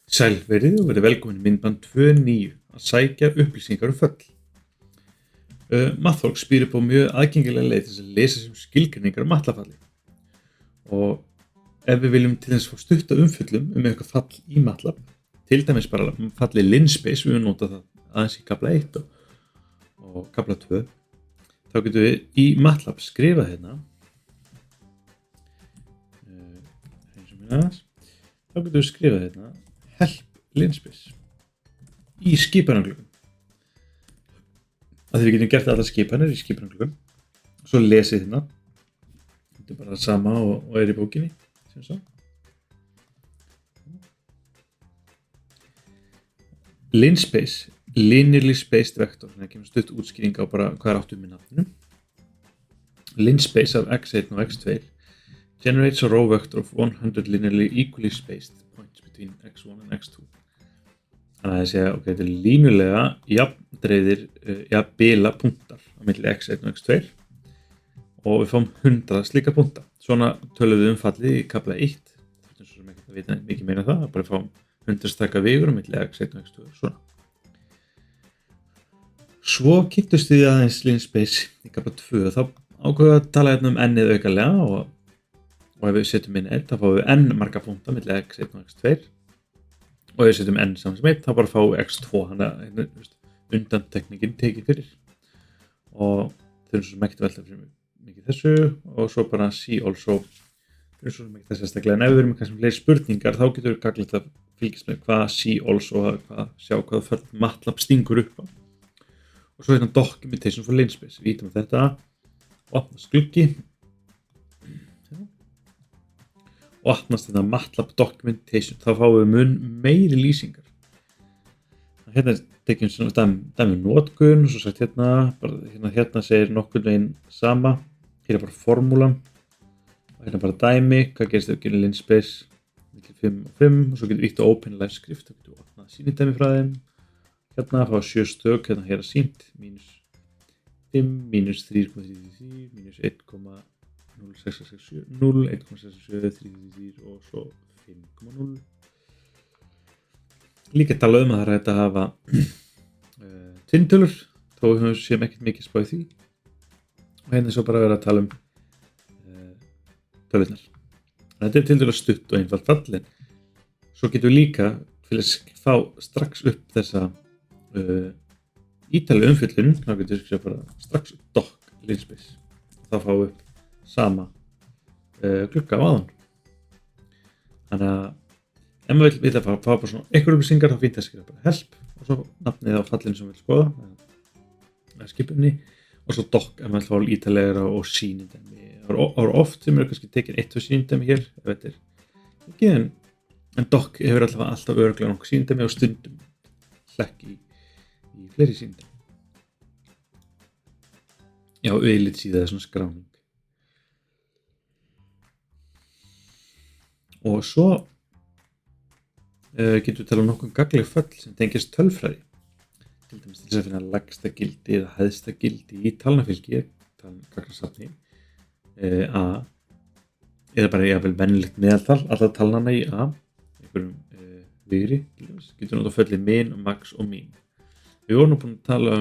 Sæl verið og velkomin í myndband 2.9 að sækja upplýsingar föll. Mathfolk býr upp á mjög aðgengilega leið til þess að lesa sem skilgreiningar matlafalli. Og ef við viljum til þess fá stutta umfjöllum eitthvað fall í matlab, til dæmis bara falli linspace, við höfum notað það aðeins í kafla 1 og kafla 2, þá getum við í matlab skrifað hérna, help linspace í skipanarglugum. Að við getum gert allar skipanir í skipanarglugum. Svo lesið hérna. Þetta bara sama og í bókinni. Sem svo. Linspace, linearly spaced vector. Það kemur stutt útskýring á bara hvað áttu með nafninu. Linspace af x1 og x2 generates a row vector of 100 linearly equally spaced points between x1 and x2. Þannig að þetta er línulega jafndreifðir bila punktar á milli x1 og x2 og við fáum 100 slíka punkta. Svona tölum við fallið í kafla 1. Þetta er svo sem ekki að vita mikið meira það, bara fáum 100 staka vigur á milli x1 og x2 svona. Svo kynntust við aðeins linspace í kafla 2, þá ákveðum við að tala hérna n-ið aukalega og ef við setjum inn 1, þá fáum við n marga punkta milli x1 og x2 og ef við setjum n saman sem 1, þá bara fáum við x2, þannig að undantekningin tekið fyrir og þau eru svo sem ekkert velta fyrir mikið þessu og svo bara see also þau eru svo sem ekkert þess aðstaklega, en ef við erum kannski fleiri spurningar þá getur við gagnlegt að fylgjast með hvað see also og sjá hvað föll matlab stingur upp á og svo hérna documentation for linspace, við ítum á þetta og opnast gluggi og opnast þetta matlab documentation, þá fáum við mun meiri lýsingar. Hérna tekjum svona dæmi notkun og svo sagt hérna segir nokkurn veginn sama, hér bara formúlan og hérna bara dæmi, hvað gerist ef við gerum linspace milli 5 og 5 og svo getum við ítt á open live script, þá getum við opnað sýnidæmi frá þeim, hérna fá 7 stök, hérna hér að sýnt, -5, -3,33, -1,0667, 0, 1,67, og svo 5,0. Líka tala að það er hægt að hafa tvinntölur, þó við séum ekkert mikið spáð því. Og hérna er svo bara að vera að tala tölurnar. Þetta er tiltölulega stutt og einfalt fall, en svo getum við líka til að fá strax upp þessa ítalega umfjöllun, þá getum við skrifa bara strax doc linspace. Þá fáum við upp sama glugga á aðan. Þannig að ef maður vill fá bara svona einhverjum upplýsingar, þá fínt að skrifa bara help og svo nafnið á fallinu sem við viljum skoða eða skipunni og svo doc ef maður vill fá ítalegra og sýnidæmi. Það eru oft sem eru kannski tekin 1-2 sýnidæmi hér ef þetta er ekki, en doc hefur alltaf örugglega nokkuð sýnidæmi og stundum hlekk í fleiri sýnidæmi. Já, auðlitsíða er svona skráning. Og svo getum við tala nokkuð gagnleg föll sem tengjast tölfræði. Til dæmis til þess að finna lægsta gildi eða hæðsta gildi í talnafylgi, gagnasafni A, eða bara jafnvel venjulegt meðaltal, alla talnanna í A, einhverjum vigri, getum við notað föllið min, max og min. Við vorum nú búin að tala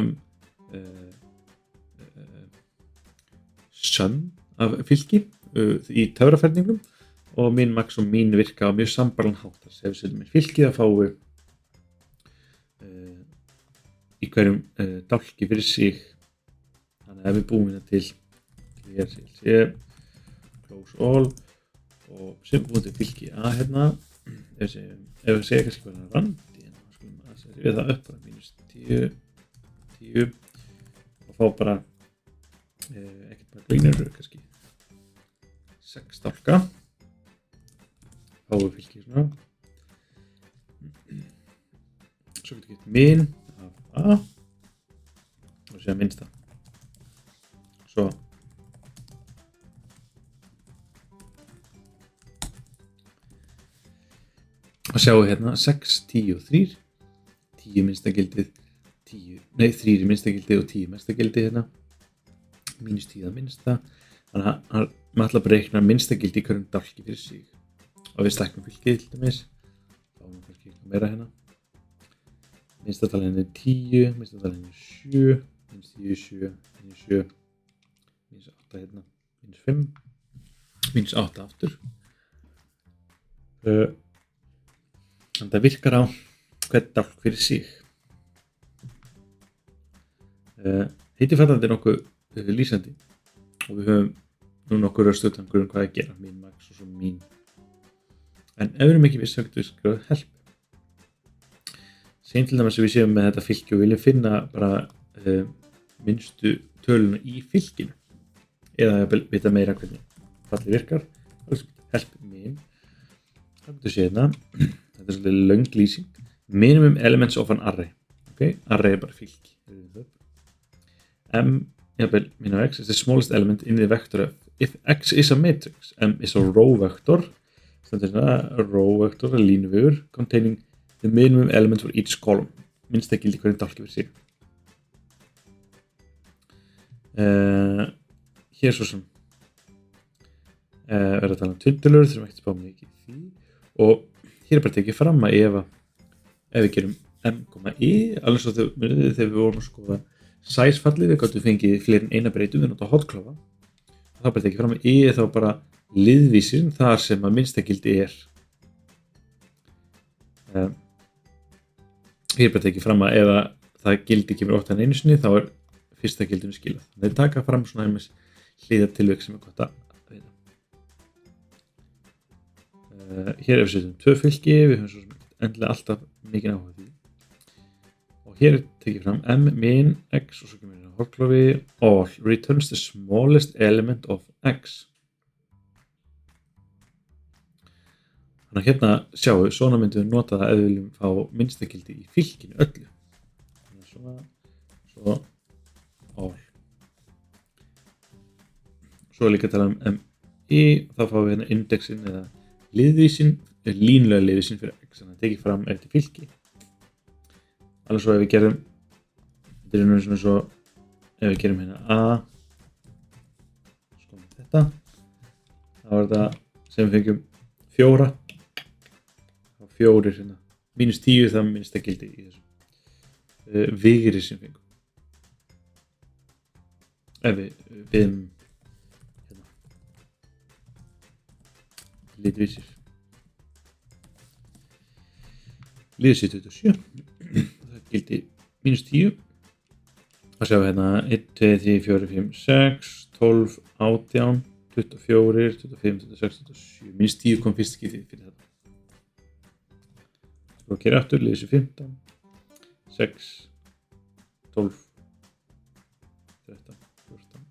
sum af fylki í töfraferningnum og min, max og min virka á mjög sambarlan hátt. Þess að ef við setjum inn fylki þá fáum við í hverjum dálki fyrir sig. Þannig að ef við búum hérna til hér close all og sem búum til fylki A hérna, ef við segja kannski hvað er randi hérna, þá skulum að setja við það upp bara -10 og fá bara ekkert bara greinur, kannski 6 dálka. Fáum við fylki svona. Svo getum við gett min af A og sér minnsta. Svo að sjáum við hérna 6, 10 og 3. 10 minnsta gildið, 3 er minnsta gildið og 10 mesta gildið hérna. -10 að minnsta. Þannig að maður ætla að berekna minnsta gildi í hverjum dálki fyrir sig. Og við stækkum fylkið til dæmis, þá erum við kannski meira hérna. Minnsta talan er 10, minnsta talan er 7, minus 10, 7, minus 7, minus 8 hérna, minus 5, minus 8 aftur. Þannig það virkar á hvern dálk fyrir sig. Hittifallandi er nokkuð lýsandi og við höfum nú nokkur stöðtangur hvað að gera, min, max og svo min. En ef við erum ekki viss högt við skrifa help. Segjum til dæmis að við séum með þetta fylki og viljum finna bara minnstu töluna í fylkinu eða vita meira hvernig fallið virkar. Help min. Það getur séð hérna. Þetta er svolítið löng lýsing. Minimum elements of an array. Okay? Array er bara fylki. M min of x is the smallest element in the vector f. If x is a matrix, m is a row vector. Stendur hérna row vector, línuvegur, containing the minimum element for each column. Minnsta gildi hvernig dálki fyrir sig. Hér svo sem verður að tala um tundulur, þurfum ekki að spá mikið í því. Og hér er bara tekið fram að ef við gerum m,i, alveg svo þegar við vorum að skoða size-fallið, við gátum fengið fleiri en eina breytu, við notum hotkláfa. Það er bara tekið fram að i er þá bara liðvísir þar sem að minnsta gildi er. Hér er bara tekið fram að ef það gildi kemur oftar en einu sinni, þá er fyrsta gildinu skilað. Þannig að taka fram svona einmis hliðartilvik sem er gott að veita. Hér er við setjum 2 fylki, við höfum svo endilega alltaf mikið áhuga því. Og hér er tekið fram m min x og svo kemur hérna hotklofi all returns the smallest element of x. Þannig að hérna sjáum við, svona myndum við nota það ef við viljum fá minnstakildi í fylkinu öllu. Svona, svo, all. Svo er líka að tala um mi, þá fáum við hérna indexin eða liðvísin, línlega liðvísin fyrir x, þannig að tekið fram eftir fylki. Alveg svo ef við gerum, þetta er nú svona svo, ef við gerum hérna a, sko með þetta, þá er þetta sem við fengjum 4, þá 4 hérna, minus 10 það minnsta gildi í þessu vigri sem fengum. Ef við biðum hérna, litvísir. Liðvísir 27, það gildi minus 10. Það sjáum við hérna 1, 2, 3, 4, 5, 6, 12, 18, 24, 25, 26, 27. Minus 10 kom fyrst skiptið fyrir þetta. Svo að gera aftur, liðvísir 15, 6, 12, 13, 14,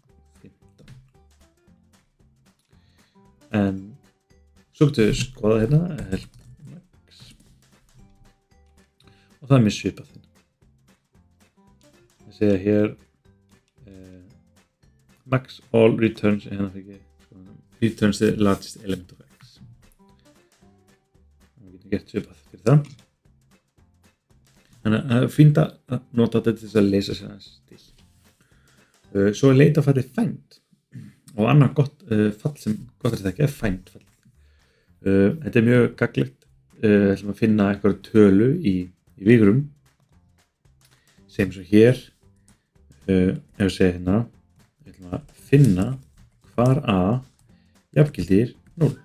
15. En svo getum við skoðað hérna help max. Og það er mjög svipað hérna. Það segja hér max all returns, hérna fyrir returns the largest element of x. Það getum gert svipað fyrir það. Þannig að það er fínt að nota þetta til þess að lesa sér aðeins til. Svo er leitafallið find og annað gott fall sem gott er þetta ekki er find fall. Þetta er mjög gagnlegt ætlum að finna einhverja tölu í vigurum. Segjum svo hér ef við segja hérna við ætlum að finna hvar a jafngildir 0.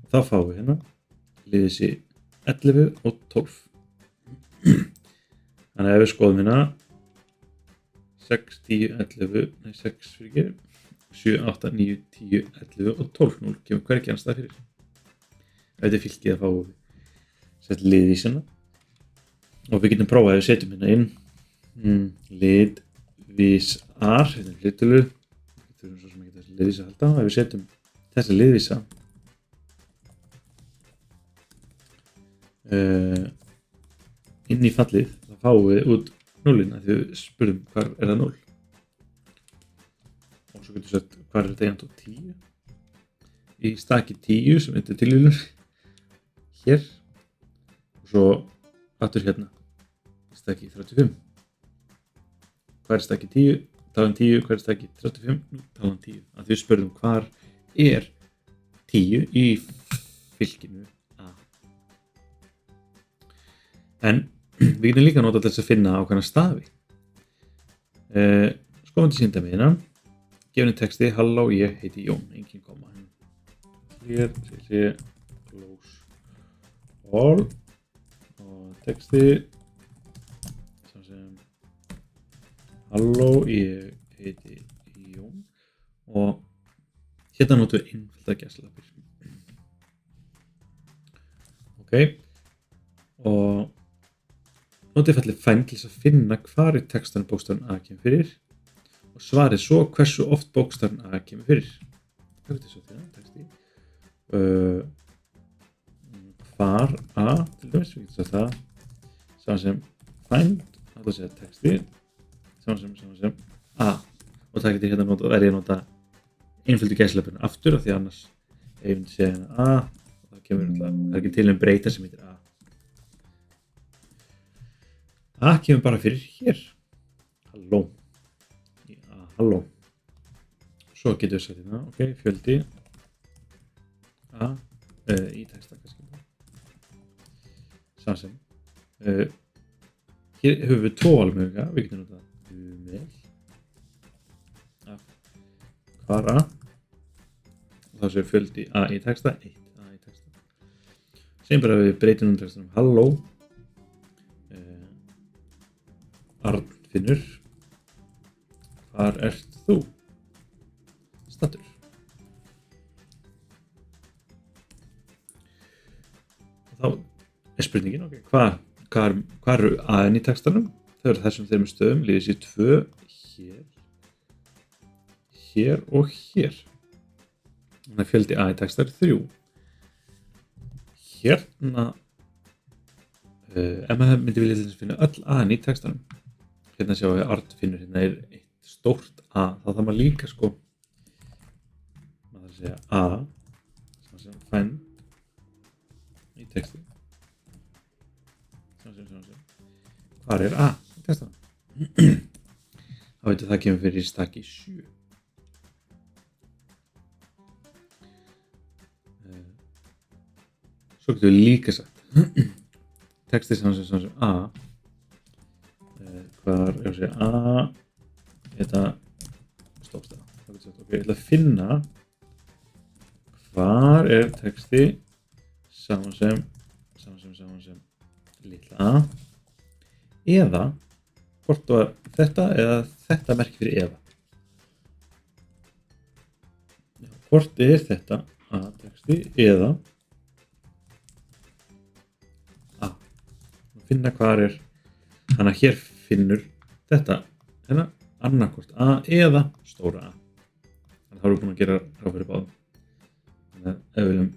Þá fáum við hérna liðvísi 11 og 12. Þannig að ef við skoðum hérna 6, 10, 11, nei 6 fyrir ekki 7, 8, 9, 10, 11 og 12. 0 kemur hvergi annars það fyrir. Ef þetta er fylkið að fáum við sett liðvísina og við getum prófað að við setjum hérna inn liðvísar, þetta er hlutölu, við þurfum svo sem ekki þessi liðvísa að halda. Ef við setjum þessa liðvísa inn í fallið, þá fáum við út 0-ina því við spurðum hvar er það 0. Og svo getum við sett hvar er þetta jafnt á 10. Í staki 10 sem þetta er tilvílun hér og svo aftur hérna í staki 35. Hvar er staki 10? Talan 10. Hvar er staki 35? Talan 10. Að við spurðum hvar er 10 í fylkinu A. En við getum líka notað til þess að finna ákveðna stafi. Skoðum til sýndamiðina. Gefinu texti, halló, ég heiti Jón, engin koma. Hér sé close all og texti sem halló, ég heiti Jón og hérna notum við einfalda gæsalappir. Ok, og notið fallið find til þess að finna hvar í textanum bókstafurinn A kemur fyrir og svarið svo hversu oft bókstafurinn A kemur fyrir. Hvað er þetta svo til texti? Hvar A, til dæmis, við getum sagt það, saman sem find, það að segja texti, saman sem A. Og það getur hérna notað, ég að nota einföldu gæsalappirinn aftur, af því annars ef ég myndi segja hérna A, það kemur alltaf, það er ekki til breyta sem heitir A. A kemur bara fyrir hér. Halló. Halló. Svo getur við sagt hérna, ok, fjöldi A í texta kannski. Saman sem. Hér höfum við tvo valmöguleika. Við getum notað með hvar A. Og þá séum fjöldi A í texta, 1 A í texta. Segjum bara að við breytum textanum halló. Arnfinnur, hvar ert þú? Stattur. Og þá er spurningin, ok, hvar eru A-in í textanum? Þau eru þessum þeirra stöðum, liðið sér 2, hér og hér. Þannig að fjöldi A í texta 3. Hérna, ef maður myndi vilja til þess að finna öll A-in í textanum, hérna sjáum við Arnfinnur, hérna er eitt stórt A, þá þarf maður líka sko, maður þarf að segja A, sem find í texti, sem, hvar er A í textanum? Þá veitum það kemur fyrir í staki 7. Svo getum við líka sagt, texti sem A, hvar er að segja A, þetta stórt A. Þá getur við sagt, ok, ég ætla að finna hvar er texti saman sem litla A eða hvort var þetta eða þetta merki fyrir eða. Já, hvort er þetta A texti eða A. Finna hvar er, þannig að hér finnur þetta hérna annarkvort A eða stóra A. Þannig að þá erum við búin að gera ráð fyrir báðum. Þannig að ef við viljum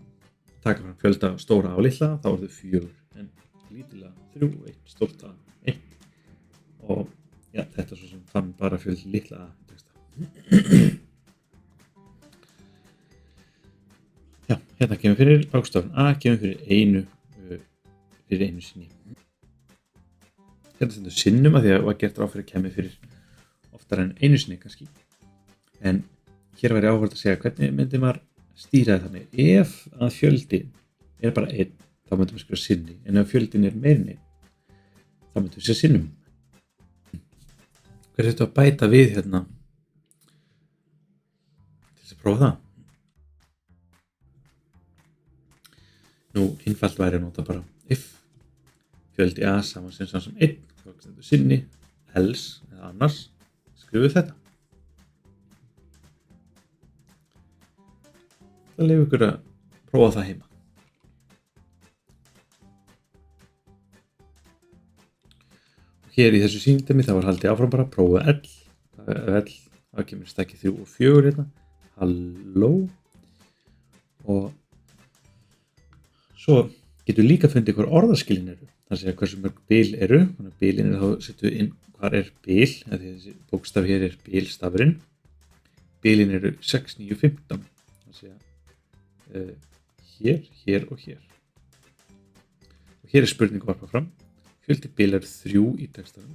taka fram fjölda stóra A og litla þá er þau 4 en lítilega 3 og 1 stórt A 1 og ja, þetta er svo sem fann bara fjöldi litla A í texta. Já, hérna kemur fyrir bókstafurinn A kemur fyrir einu sinni. Hérna stendur sinnum að því að það var gert ráð fyrir að kemur fyrir oftar en einu sinni kannski. En hér væri áhugavert að segja hvernig myndi maður stýra þannig. Ef að fjöldin er bara 1, þá myndum við skrifa sinni. En ef fjöldin er meira en 1, þá myndum við segja sinnum. Hver þetta að bæta við hérna til þess að prófa það? Nú, einfalt væri að nota bara if fjöldi A saman sem 1, þá stendur sinni, else eða annars, skrifum þetta. Það leyfir ykkur að prófa það heima. Og hér í þessu sýndæmi þá var haldið áfram bara að prófa L. Það kemur stækki 3 og 4 hérna. Halló. Og svo getum við líka fundið hver orðaskilin eru. Það segja hversu mörg bil eru. Þannig að bilin þá setjum við inn hvar er bil. Þessi bókstaf hér er bilstafurinn. Bilin eru 6, 9, 15. Það segja hér, hér og hér. Og hér er spurning að varpa fram. Fjöldi bil eru 3 í textanum.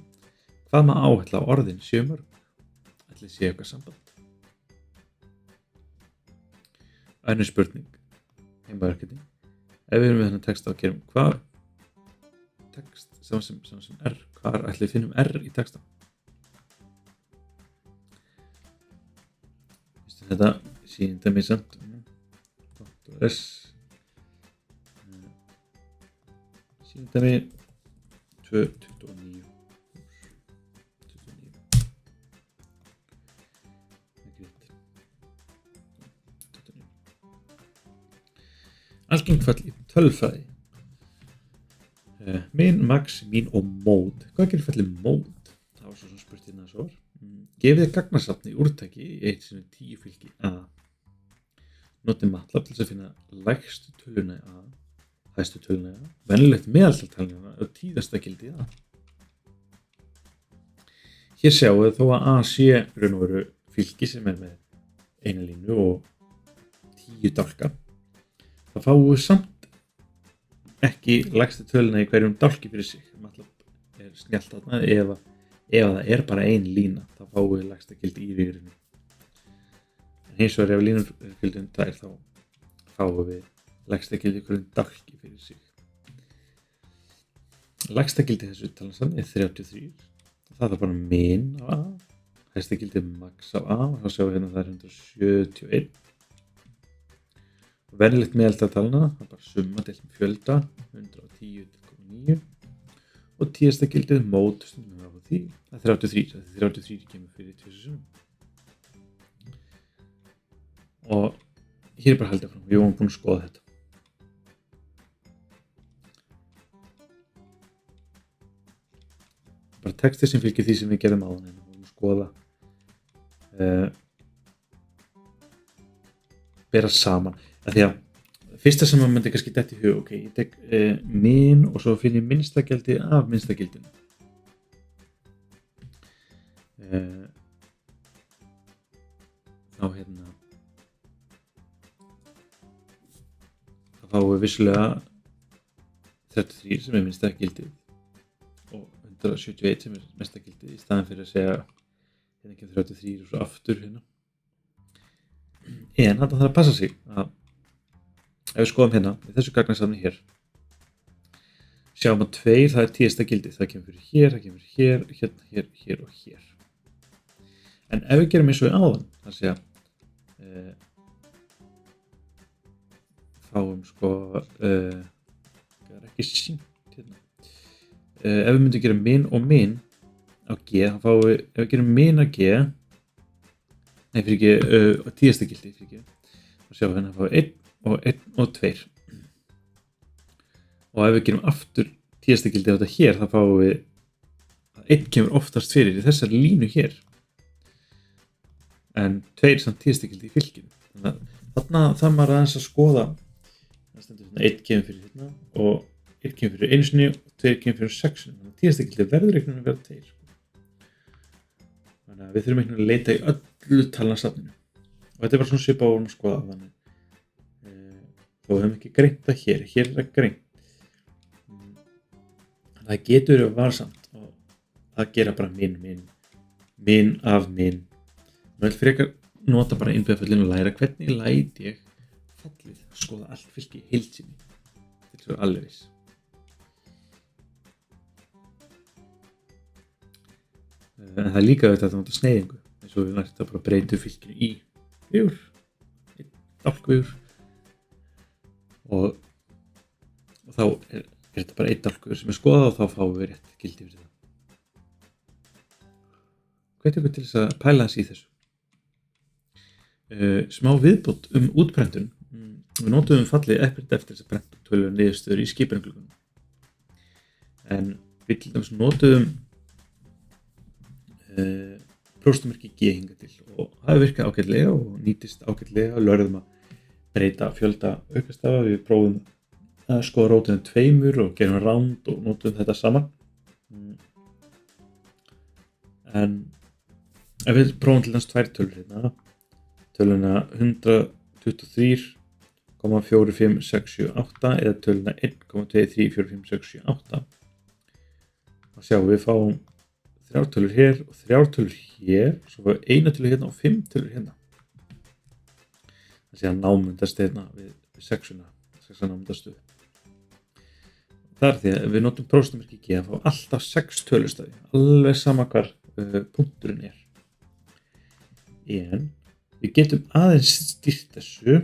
Hvað má áætla á orðin séu mörg? Ætli sé eitthvað samband. Önnur spurning. Heimaverkefni. Ef við erum með þennan texta og gerum hvað text sem R. Hvar ætli við finnum R í texta? Þetta sýndami samt .s sýndami 229 Algengfall í tölfræði min, max, mín og mód. Hvað gerir fallið mód? Það var svo spurt hérna svo. Gefið gagnasafni úrtaki í 1/10 fylgi A. Notið MATLAB til þess að finna lægstu töluna í A, hæstu töluna í A, venjulegt meðaltal talnanna og tíðasta gildi í A. Hér sjáum við þó að A sé raun og veru fylgi sem með eina línu og 10 dálka. Það fáum við samt ekki lægstu töluna í hverjum dálki fyrir sig. MATLAB snjallt þarna ef það bara ein lína, þá fáum við lægsta gildi í viðrinu. En hins vegar ef línur gildum 2 þá fáum við lægsta gildi í hverjum dálki fyrir sig. Lægsta gildi þessu talansafni 33. Það er bara min á A. Hæsta gildi max á A og þá sjáum við hérna það 171. Venjulegt meðaltal talna, það er bara summa deilt með fjölda 110,9 og tíðasta gildið mót stundum við á því, það er 33, það er 33 kemur fyrir 2000. Og hér er bara haldið fram, við vorum búin að skoða þetta. Bara texti sem fylgir því sem við gerðum áðan, en við vorum að skoða bera saman. Því að fyrsta sem maður myndi kannski detta í hug, ok, ég tek min og svo finn ég minnsta gildi af minnsta gildinu. Þá þá fáum við vissulega 33 sem er minnsta gildið og 171 sem er mesta gildið í staðan fyrir að segja hérna ekki 33 og svo aftur hérna. En þetta þarf að passa sig að ef við skoðum hérna, í þessu gagnasafni hér, sjáum að 2, það er tíðasta gildið, það kemur fyrir hér, það kemur fyrir hér, hérna, hér og hér. En ef við gerum eins og í áðan, það sé að fáum sko, það er ekki sýnt hérna. Ef við myndum gera min og min á G, þá fáum við, ef við gerum min á G, nei fyrir ekki, tíðasta gildið fyrir ekki, þá sjáum við hérna að fáum 1 og 1 og 2. Og ef við gerum aftur tíðasta gildið á þetta hér, þá fáum við að 1 kemur oftast fyrir í þessari línu hér. En 2 er samt tíðasta gildið í fylkinu. Þannig að þarna þarf maður aðeins að skoða. Það stendur svona 1 kemur fyrir hérna og 1 kemur fyrir 1 sinni og 2 kemur fyrir 6 sinni. Þannig að tíðasta gildið verður einhvern veginn að vera 2. Þannig að við þurfum einhvern veginn að leita í öllu talnasafninu. Og þetta er bara svona svipað og vorum að skoða á þannig. Þó við höfum ekki greint það hér er það greint. Það getur verið varsamt og það gera bara min af min. Nú vil frekar nota bara innbyggðarföllin og læra hvernig læt ég fallið skoða allt fylki í heild sinni til svo alveg viss. En það er líka auðvitað að nota sneiðingu eins og við lært að bara breyta fylkinu í vigur, einn dálkvigur og þá er þetta bara einn dálkur sem er skoðað og þá fáum við rétt gildi fyrir það. Hvet ykkur til þess að pæla þess í þessu. Smá viðbót útprentun. Við notuðum fallið eftir þess að prenta tölur niðurstöður í skipunargluggunum. En við til dæmis notuðum prófstamerki G hingað til og það virkað ágætlega og nýtist ágætlega og lörðum að breyta fjölda aukastafa. Við prófum að skoða rótina 2 og gerum round og notum þetta saman. En ef við prófum til þess 2 tölur hérna, töluna 123,45678 eða töluna 1,234568, þá sjáum við fáum 3 tölur hér og 3 tölur hér, svo fáum við 1 tölur hérna og 5 tölur hérna. Það sé að námundast hérna við 6 námundastuð. þar því að við notum prósentumerki G að fá alltaf 6 tölustafi, alveg sama hvar punkturinn er. En við getum aðeins stýrt þessu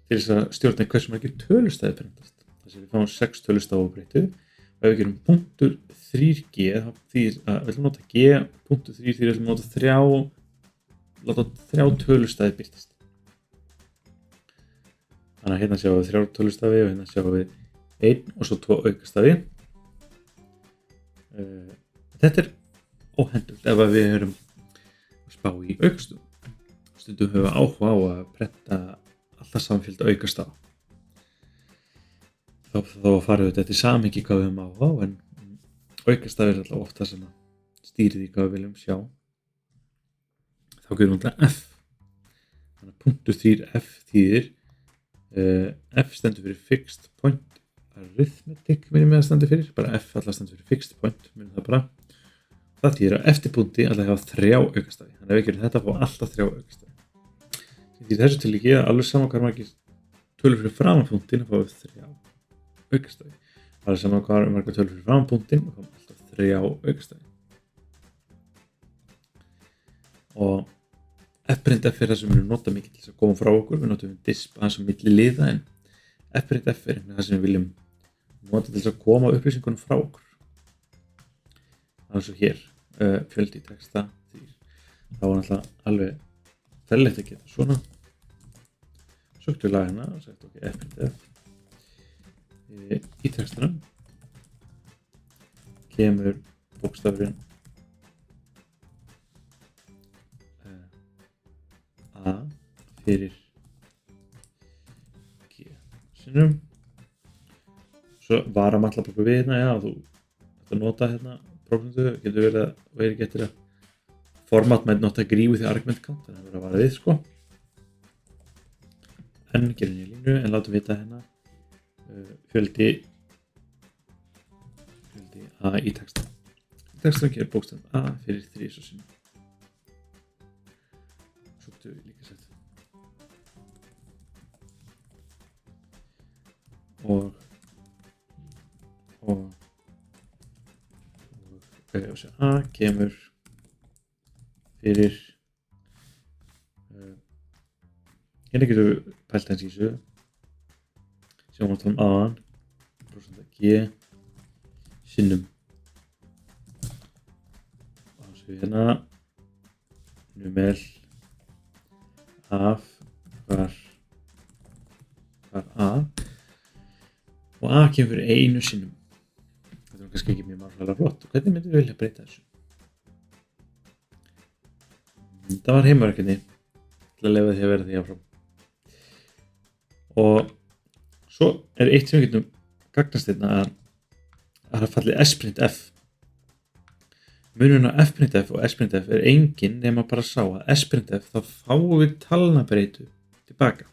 til þess að stjórna hversu margir tölustafi prentast. Þess að við fáum 6 tölustafi á breytu og ef við gerum punktur 3G þá þýðir að við ætlum að nota G, punktur 3 þýðir að við ætlum að láta 3 tölustafi birtast. Þannig að hérna sjáum við 3 tölustafi og hérna sjáum við 1 og svo 2 aukastafi. Þetta er óhentugt ef við erum að spá í aukastöfum. Stundum höfum við áhuga á að prenta alltaf samfélgda aukastafa. Þá farum við eftir samhengi hvað við höfum áhuga á en aukastafi er alltaf oft það sem stýrir því hvað við viljum sjá. Þá gerum við alltaf F. Þannig að punktur 3F þýðir F stendur fyrir Fixed Point Arithmetic minnum ég að stendur fyrir, bara F alltaf stendur fyrir Fixed Point, minnum það bara. Það þýðir að eftir punkti alltaf hafa 3 aukastafi, þannig að ef við gerum þetta fá alltaf 3 aukastafi. Í þessu tilviki er alveg sama hvar margir tölur fyrir framan punktin að fá 3 aukastafi. Alveg sama hvar margir tölur fyrir framan punktin að fá alltaf 3 aukastafi. Og F-printf er það sem við nota mikið til þess að koma frá okkur, við notum disp aðeins á milli liða en F-printf er það sem við viljum nota til þess að koma upplýsingunum frá okkur. Þannig að hér, fjöldi í texta, þá var náttúrulega alveg ferlegt að geta svona. Söktu við laga hérna og sagt ok, F-printf. Í textanum kemur bókstafurinn A fyrir G sinnum. Svo varam alltaf bara við hérna, já, þú ætti að nota hérna prósentu, getur verið að vera getur að format might not agree with the argument count, þannig að vera að vara við, sko. En gerum nýja línu, en látum vita hérna fjöldi A í texta. Í texta gerir bókstafn A fyrir 3 sinnum. Svo getur við líka sett og A kemur fyrir hérna getur við pælt hans í þessu sjáum við þannig aðan prósenta G sinnum og þessu hérna numel af hvar A og A kemur fyrir 1 sinnum. Þetta er kannski ekki mjög margfælega flott og hvernig myndum við vilja breyta þessu? Þetta var heimaverkefni til að leyfa því að vera því áfram. Og svo er eitt sem við getum gagnast hérna að það er fallið S-printf. Munurinn á F-printf og S-printf er engin nema bara sá að S-printf þá fáum við talnabreytu tilbaka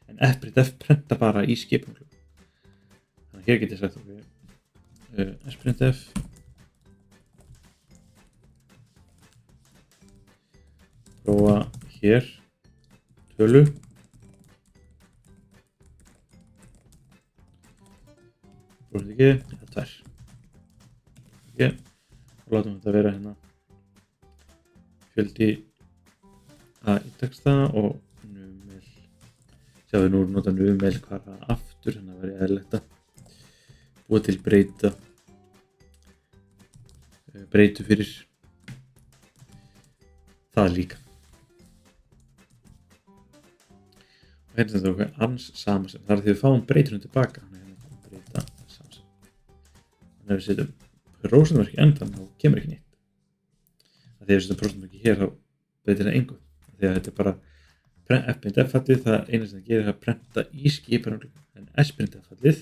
en F-printf prenta bara í skipunum. Þannig að hér get ég sagt okkur S-printf prófa hér tölu prófa ekki, eða 2 ekki og látum þetta vera hérna fjöldi A í texta og numel sjáum við nú nota numel hvar aftur þannig að vera eðlilegt að búa til breytu fyrir það líka. Og hérna þetta er ans samansefn. Það er því við fáum breytunum tilbaka. Þannig að hérna breyta samansefn. Þannig að við setjum prósentumerki endan þá kemur ekki neitt. Þegar við setjum prósentumerki hér þá breytir það engu. Þegar þetta er bara F-printf-fallið, það eina sem það gerir er að prenta í skipunum en S-printf-fallið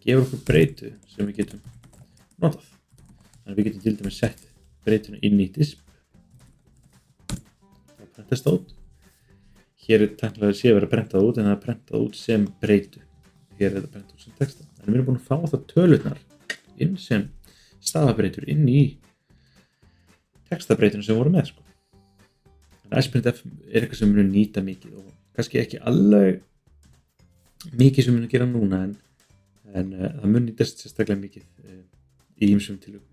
gefur okkur breytu sem við getum notað. Þannig að við getum til dæmis sett breytuna inn í disp. Það prentast það út. Hér er tæknilega sé að vera prentað út en það er prentað út sem breytu. Hér er þetta prentað út sem texta. Þannig við erum búin að fá það tölurnar inn sem stafabreytur inn í textabreytuna sem við vorum með, sko. Þannig að S-printf er eitthvað sem við munum nýta mikið og kannski ekki alveg mikið sem mun að gera núna en það mun nýtast sérstaklega mikið í ýmsum tilvikum.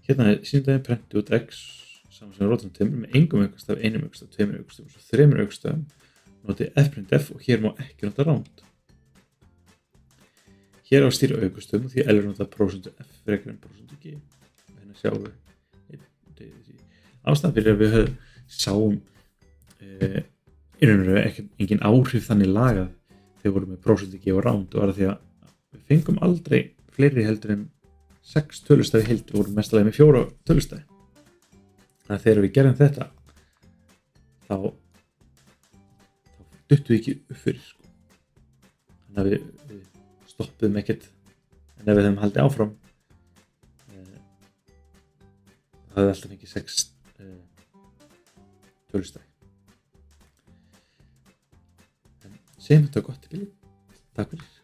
Hérna er sýndaði prenti út x saman sem rótum tveimur með engum aukastaf, einum aukastaf, tveimur aukastafum og svo þremur aukastafum. Notið f.f og hér má ekki nota round. Hér á að stýra aukastöfum því L er notað %f frekar en %g. Hérna sjáum við ástæðan fyrir að við sáum í raun og veru engin áhrif þannig lagað þegar við vorum með %g og round og var það því að við fengum aldrei fleiri heldur en 6 tölustæði heild, við vorum mestalega með 4 tölustæði. Þannig að þegar við gerðum þetta þá duttum við ekki upp fyrir sko. Þannig að við stoppuðum ekkert en ef við hefum haldið áfram það hefði alltaf fengið 6 tölustæði. En segjum þetta gott í bili. Takk fyrir.